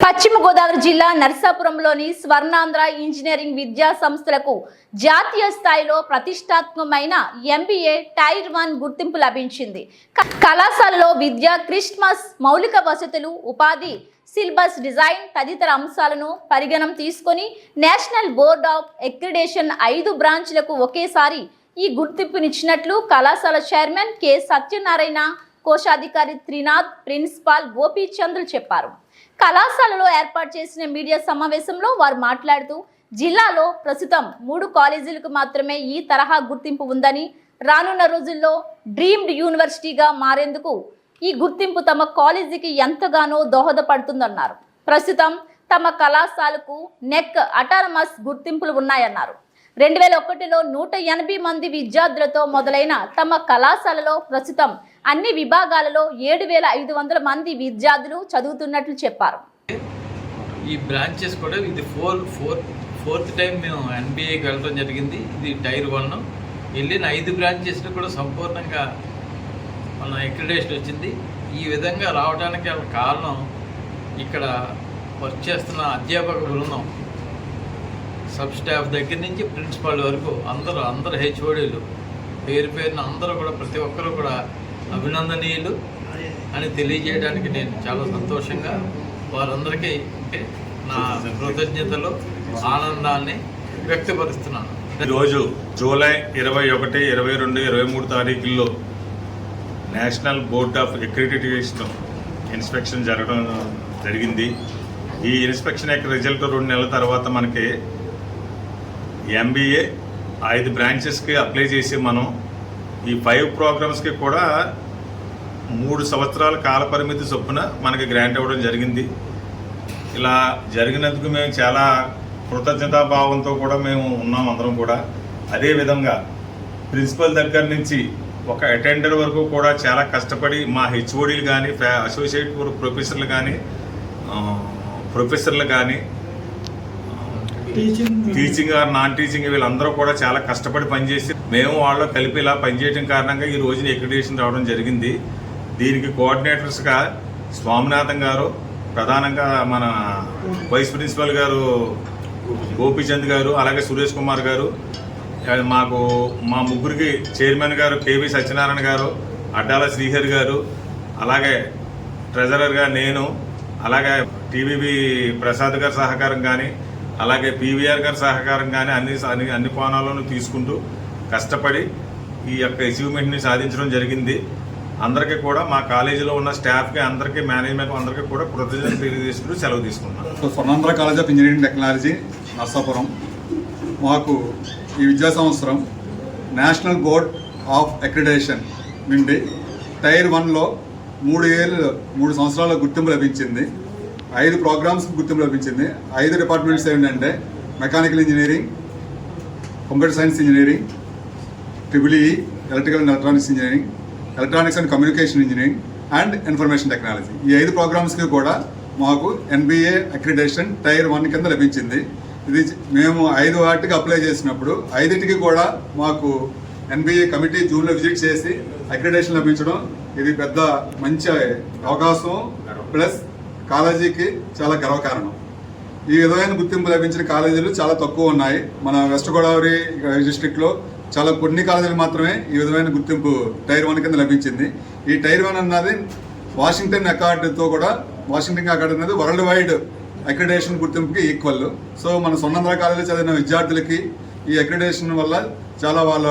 పశ్చిమ గోదావరి జిల్లా నర్సాపురంలోని స్వర్ణాంధ్ర ఇంజనీరింగ్ విద్యా సంస్థలకు జాతీయ స్థాయిలో ప్రతిష్టాత్మకమైన ఎంబీఏ టైర్ 1 గుర్తింపు లభించింది. కళాశాలలో విద్య, క్రిస్మస్ మౌలిక వసతులు, ఉపాధి, సిలబస్ డిజైన్ తదితర అంశాలను పరిగణన తీసుకొని నేషనల్ బోర్డ్ ఆఫ్ అక్రిడిటేషన్ 5 బ్రాంచ్లకు ఒకేసారి ఈ గుర్తింపునిచ్చినట్లు కళాశాల చైర్మన్ కె సత్యనారాయణ, కోశాధికారి త్రినాథ్, ప్రిన్సిపాల్ గోపీచంద్రులు చెప్పారు. కళాశాలలో ఏర్పాటు చేసిన మీడియా సమావేశంలో వారు మాట్లాడుతూ జిల్లాలో ప్రస్తుతం 3 కాలేజీలకు మాత్రమే ఈ తరహా గుర్తింపు ఉందని, రానున్న రోజుల్లో డ్రీమ్డ్ యూనివర్సిటీగా మారేందుకు ఈ గుర్తింపు తమ కాలేజీకి ఎంతగానో దోహదపడుతుందన్నారు. ప్రస్తుతం తమ కళాశాలకు నెక్ అటానమస్ గుర్తింపులు ఉన్నాయన్నారు. 2001లో 180 మంది విద్యార్థులతో మొదలైన తమ కళాశాలలో ప్రస్తుతం అన్ని విభాగాలలో 7500 మంది విద్యార్థులు చదువుతున్నట్లు చెప్పారు. ఈ బ్రాంచెస్ కూడా ఇది ఫోర్త్ టైం మేము ఎన్బిఏకి వెళ్ళడం జరిగింది. ఇది టైర్ 1 వెళ్ళిన 5 బ్రాంచెస్లో కూడా సంపూర్ణంగా మన అక్రిడిటేషన్ వచ్చింది. ఈ విధంగా రావడానికి కారణం ఇక్కడ వర్క్ చేస్తున్న అధ్యాపక బృందం, సబ్ స్టాఫ్ దగ్గర నుంచి ప్రిన్సిపాల్ వరకు అందరూ హెచ్ఓడీలు పేరున అందరూ కూడా ప్రతి ఒక్కరూ కూడా అభినందనీయులు అని తెలియజేయడానికి నేను చాలా సంతోషంగా వారందరికీ నా కృతజ్ఞతలు, ఆనందాన్ని వ్యక్తపరుస్తున్నాను. ఈరోజు జూలై 21, 22, 23 తారీఖుల్లో national board of accreditation inspection జరగడం జరిగింది. ఈ ఇన్స్పెక్షన్ యొక్క రిజల్ట్ 2 నెలల తర్వాత మనకి ఎంబీఏ 5 బ్రాంచెస్కి అప్లై చేసి మనం ఈ 5 ప్రోగ్రామ్స్కి కూడా 3 సంవత్సరాల కాల పరిమితి చొప్పున మనకి గ్రాంట్ అవ్వడం జరిగింది. ఇలా జరిగినందుకు మేము చాలా కృతజ్ఞతాభావంతో కూడా మేము ఉన్నాం అందరం కూడా. అదేవిధంగా ప్రిన్సిపల్ దగ్గర నుంచి ఒక అటెండర్ వరకు కూడా చాలా కష్టపడి మా హెచ్ఓడీలు కానీ, అసోసియేట్ ప్రొఫెసర్లు కానీ టీచింగ్ ఆర్ నాన్ టీచింగ్ వీళ్ళందరూ కూడా చాలా కష్టపడి పనిచేసి మేము వాళ్ళు కలిపి ఇలా పనిచేయడం కారణంగా ఈ రోజున అక్రిడిటేషన్ రావడం జరిగింది. దీనికి కోఆర్డినేటర్స్గా స్వామినాథన్ గారు, ప్రధానంగా మన వైస్ ప్రిన్సిపల్ గారు గోపీచంద్ గారు, అలాగే సురేష్ కుమార్ గారు, మా ముగ్గురికి చైర్మన్ గారు కేవీ సత్యనారాయణ గారు, అడ్డాల శ్రీహరి గారు, అలాగే ట్రెజరర్గా నేను, అలాగే టీవీబీ ప్రసాద్ గారి సహకారం కానీ, అలాగే పీవీఆర్ గారి సహకారం కానీ అన్ని కోణాలను తీసుకుంటూ కష్టపడి ఈ యొక్క అచీవ్మెంట్ని సాధించడం జరిగింది. అందరికీ కూడా మా కాలేజీలో ఉన్న స్టాఫ్కి, అందరికీ, మేనేజ్మెంట్ అందరికీ కూడా కృతజ్ఞతలు తెలియజేసుకుంటూ సెలవు తీసుకున్నాం. Swarnandhra college of engineering technology Narsapuram మాకు ఈ విద్యా సంవత్సరం నేషనల్ బోర్డ్ ఆఫ్ అక్రిడిటేషన్ నుండి టైర్ 1లో 3 సంవత్సరాల గుర్తింపు లభించింది. 5 ప్రోగ్రామ్స్కి గుర్తింపు లభించింది. 5 డిపార్ట్మెంట్స్ ఏంటంటే mechanical engineering, computer science engineering, triple E, electrical and electronics engineering, electronics and communication engineering and information technology. ఈ 5 ప్రోగ్రామ్స్కి కూడా మాకు ఎన్బిఏ అక్రిడిటేషన్ టైర్ 1 కింద లభించింది. ఇది మేము 5 వాటికి అప్లై చేసినప్పుడు 5టికి కూడా మాకు ఎన్బిఏ కమిటీ జూన్లో విజిట్ చేసి అక్రిడిటేషన్ లభించడం ఇది పెద్ద మంచి అవకాశం, ప్లస్ కాలేజీకి చాలా గర్వకారణం. ఈ విధమైన గుర్తింపు లభించిన కాలేజీలు చాలా తక్కువ ఉన్నాయి. మన వెస్ట్ గోదావరి డిస్ట్రిక్ట్లో చాలా కొన్ని కాలేజీలు మాత్రమే ఈ విధమైన గుర్తింపు టైర్ 1 కింద లభించింది. ఈ టైర్ 1 అన్నది వాషింగ్టన్ అకార్డుతో కూడా, వాషింగ్టన్ అకార్డు అనేది వరల్డ్ వైడ్ అక్రిడిటేషన్ గుర్తింపుకి ఈక్వల్. సో మన స్వర్ణాంధ్ర కాలేజీలో చదివిన విద్యార్థులకి ఈ అక్రిడిటేషన్ వల్ల చాలా వాళ్ళ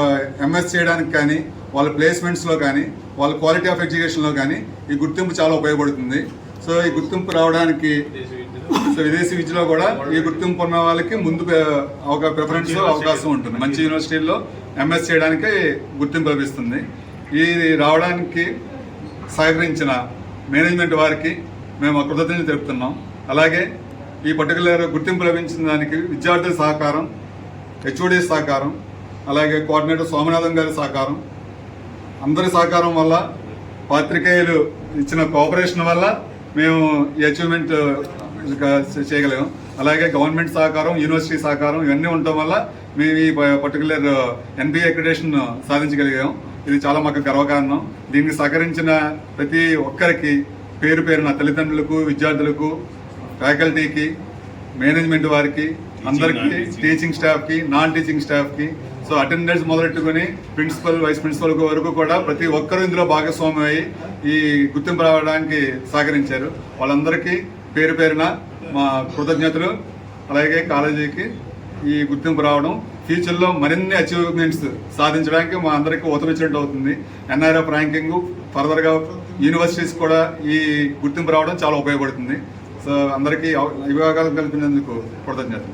ఎంఎస్ చేయడానికి కానీ, వాళ్ళ ప్లేస్మెంట్స్లో కానీ, వాళ్ళ క్వాలిటీ ఆఫ్ ఎడ్యుకేషన్లో కానీ ఈ గుర్తింపు చాలా ఉపయోగపడుతుంది. సో ఈ గుర్తింపు రావడానికి విదేశీ విద్యలో కూడా ఈ గుర్తింపు ఉన్న వాళ్ళకి ముందు ప్రిఫరెన్స్ అవకాశం ఉంటుంది. మంచి యూనివర్సిటీల్లో ఎంఎస్ చేయడానికి గుర్తింపు లభిస్తుంది. ఇది రావడానికి సహకరించిన మేనేజ్మెంట్ వారికి మేము కృతజ్ఞతలు తెలుపుతున్నాం. అలాగే ఈ పర్టికులర్ గుర్తింపు లభించిన దానికి విద్యార్థుల సహకారం, హెచ్ఓడి సహకారం, అలాగే కోఆర్డినేటర్ స్వామినాథన్ గారి సహకారం, అందరి సహకారం వల్ల, పాత్రికేయులు ఇచ్చిన కోఆపరేషన్ వల్ల మేము ఈ అచీవ్మెంట్ చేయగలిగాం. అలాగే గవర్నమెంట్ సహకారం, యూనివర్సిటీ సహకారం ఇవన్నీ ఉండటం వల్ల మేము ఈ పర్టికులర్ ఎన్బిఏ అక్రిడిటేషన్ సాధించగలిగాం. ఇది చాలా మాకు గర్వకారణం. దీనికి సహకరించిన ప్రతి ఒక్కరికి పేరు పేరున తల్లిదండ్రులకు, విద్యార్థులకు, ఫ్యాకల్టీకి, మేనేజ్మెంట్ వారికి, అందరికీ, టీచింగ్ స్టాఫ్కి, నాన్ టీచింగ్ స్టాఫ్కి, సో అటెండెన్స్ మొదలెట్టుకుని ప్రిన్సిపల్, వైస్ ప్రిన్సిపల్ వరకు కూడా ప్రతి ఒక్కరూ ఇందులో భాగస్వామ్యం అయ్యి ఈ గుర్తింపు రావడానికి సహకరించారు. వాళ్ళందరికీ పేరు పేరున మా కృతజ్ఞతలు. అలాగే కాలేజీకి ఈ గుర్తింపు రావడం ఫ్యూచర్లో మరిన్ని అచీవ్మెంట్స్ సాధించడానికి మా అందరికీ ఊతమిచ్చినట్టు అవుతుంది. NRF ర్యాంకింగ్ ఫర్దర్గా యూనివర్సిటీస్ కూడా ఈ గుర్తింపు రావడం చాలా ఉపయోగపడుతుంది. సో అందరికీ అవకాశం కల్పించినందుకు కృతజ్ఞతలు.